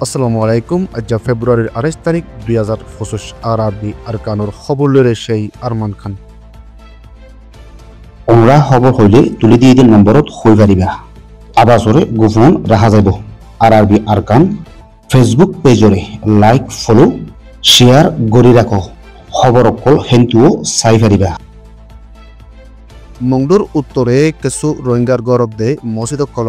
আসসালামু আলাইকুম। আজ ফেব্রুয়ারির 28 তারিখ 2025 আরবি আরকানুর খবর লরে সেই আরমান খান। ওমরা খবর হইলে তুলি দিয়ে দিন নম্বরত হই পারিবা আবাসরে গোপন রাখা যাব। আরবি আরকান ফেসবুক পেজরে লাইক ফলো শেয়ার গড়ি রাখো। খবর অকল হেন্তুও চাই পারিবা। মংডুর উত্তরে কিছু রোহিঙ্গার গরব দে মসজিদ কল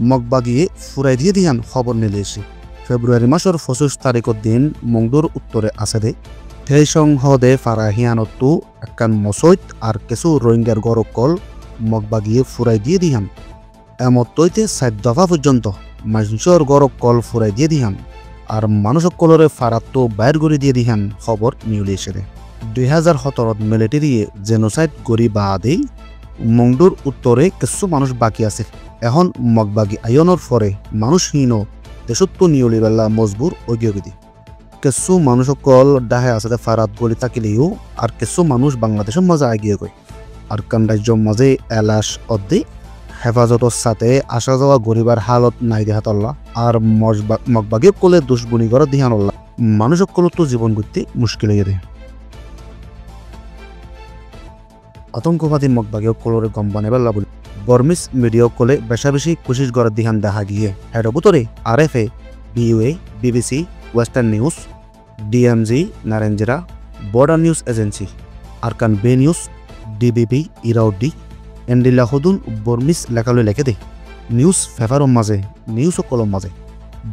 মগবাগিয়ে ফুরাই দিয়ে দিয়ান খবর নিলে এসে ফেব্রুয়ারি মাসের 25 তারিখের দিন মংডুর উত্তরে আছে দে সেই সংহদে ফারাহিয়ানতো একখান মসজিদ আর কিছু রোহিঙ্গার গরব কল মগবাগিয়ে ফুরাই দিয়ে দিয়ান এমতইতে 4 দফা পর্যন্ত মানুষের গরব কল ফুরাই দিয়ে দিয়ান আর মানুষ কলরে ফারাত্তো বাইর করে দিয়ে দিহান খবর নিউলে এসে দে 2017 মিলিটারিয়ে জেনোসাইড গরি বাদেই মংডুর উত্তরে কিছু মানুষ বাকি আছে। এখন মগবাগি আয়নের পরে মানুষহীন দেশত্ব নিয়লি বেলা মজবুর ঐগ্যবিধি কিছু মানুষ কল ডাহে আছে ফারাত গলি থাকিলেও আর কিছু মানুষ বাংলাদেশের মাঝে আগিয়ে গই আর কান রাজ্যের মাঝে এলাশ অদ্দি হেফাজতর সাথে আসা যাওয়া গরিবার হালত নাই দেহাতল্লা আর মগবাগি কলে দুশ্মনী করে দিহানল্লা মানুষ কলতো জীবন করতে মুশকিল হয়ে দেয়। আতঙ্কবাদী মগবাগীয় কলরে গম বানেবেলা বলে বর্মিস মিডিয়া কলে বেশা বেশি কোশিশ করার দিহান দেখা গিয়ে হেড বুতরে RFA, BUA, BBC, western news, DMZ, Narinjara, border news agency, Arakan Bay news, DBB, Irrawaddy, এন্ডিলা হদুন বর্মিস লেখালৈ লেখে দে নিউজ ফেফারম মাঝে নিউজ কলম মাঝে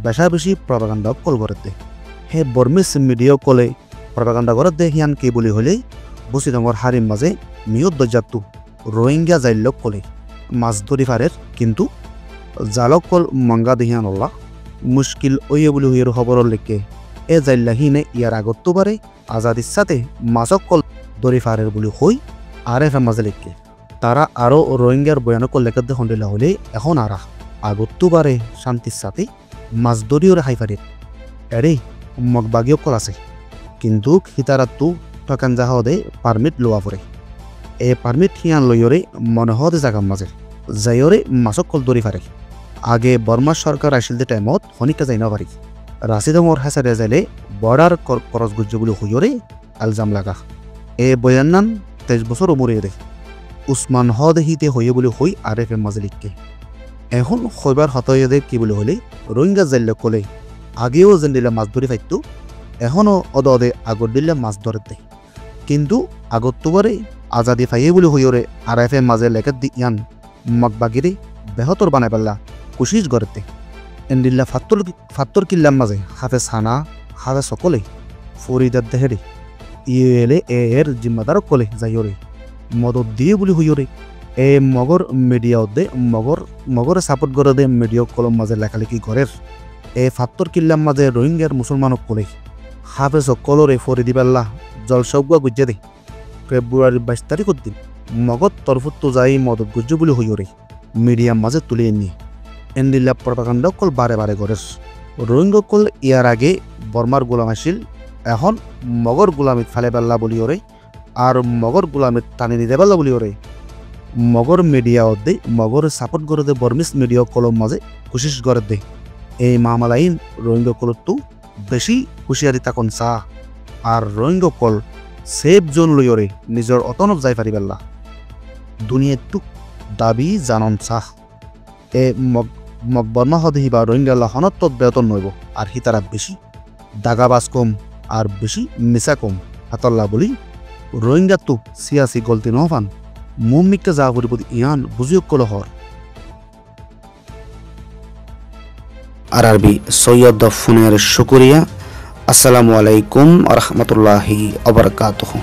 বেশা বেশি প্রপাগান্ডা কল করে দে হে বর্মিস মিডিয়া কলে প্রপাগান্ডা করে দে হিয়ান কি বলি হলেই বসি রঙর হারিম মাঝে মিয়ত দজাতু রোহিঙ্গা জাইলক কলে মাছ ধরি ফারের কিন্তু জালক কল মঙ্গা দেহিয়ান অল্লা মুশকিল ওয়ে বলি হইয়ের খবরের লেখে এ জাইল্লাহিনে ইয়ার আগত পারে আজাদির সাথে মাছক কল ধরি ফারের বলি হই RFA মাঝে লেখে তারা আরও রোহিঙ্গার বয়ানক লেখা দেখুন দিলা হলে এখন আরা আগত পারে শান্তির সাথে মাছ ধরিও রেখাই ফারে এরে মগবাগীয় কল আছে কিন্তু হিতারাতু টকান জাহাদে পারমিট লোয়া পড়ে এ পারমিট হিয়ান লইয়রে মনোহদে জাগাম মাঝে যাইয়রে মাছক কল দরি ফারে আগে বর্মা সরকার আসিল দে টাইমত হনিকা যাই না পারি রাশিদমর হেসারে যাইলে বর্ডার করজ গুজ্জগুলো হইয়রে আলজাম লাগা এ বয়ান্নান 23 বছর উমরে দে উসমান হদ হিতে হইয়ে বলে হই RFA মাঝে লিখকে এখন হইবার হতয়ে দে কি বলে হলে রোহিঙ্গা জাইল কলে আগেও যেন দিলে মাছ ধরি ফাইতো এখনও অদে আগর দিলে মাছ ধরে দেয় কিন্তু আগত তোবারে আজাদি ফাইয়ে বলে হইরে RFA মাঝে লেখা দিয়ান মগবাগিরে বেহতর বানাই পাল্লা কোশিশ করতে এন্ডিল্লা ফাত্তর কিল্লার মাঝে হাফেজ হানা হাফেজ সকলে ফরিদার দেহেরে ইয়েলে এর জিম্মাদার কলে যাইরে মদত দিয়ে বলে হইরে এ মগর মিডিয়া দে মগরে সাপোর্ট করে দে মিডিয়া কলম মাঝে লেখালেখি ঘরের এ ফাত্তর কিল্লার মাঝে রোহিঙ্গার মুসলমানক কলে হাফেজ কলরে ফরিদি পাল্লা জলসগুয়া গুজ্জে দে ফেব্রুয়ারি 22 তারিখের দিন মগত তরফত তো যাই মদত গুজ্জ বলে হইরে মিডিয়াম মাঝে তুলে এনে এন্ডিল্লা প্রপাগান্ডা কল বারে বারে করে রোহিঙ্গা কল ইয়ার আগে বর্মার গোলাম আসিল এখন মগর গোলামিত ফালে পাল্লা বলি ওরে আর মগর গোলামিত টানি নিতে পাল্লা বলি ওরে মগর মিডিয়া দে মগর সাপোর্ট করে দে বর্মিস মিডিয়া কলম মাঝে কোশিশ করে দে এই মামালাইন রোহিঙ্গা কলতো বেশি হুঁশিয়ারি তাকন চা আর রোহিঙ্গা কল সেফ জোন লইরে নিজের অতনব যাই পারি পাল্লা দুনিয়াটুক দাবি জানন চাহ এ মগবর্মা হদেহি বা রোহিঙ্গা লাহনত বেতন নইব আর হিতারা বেশি দাগাবাজ কম আর বেশি মিশা কম হাতল্লা বলি রোহিঙ্গা তো সিয়াসি গলতি নহফান মুমিকটা যা পরিপদ ইয়ান বুঝিও কলহর আরবি সৈয়দ ফোনের শুকরিয়া। আসসালামু আলাইকুম ওয়া রাহমাতুল্লাহি ওয়া বারাকাতুহু।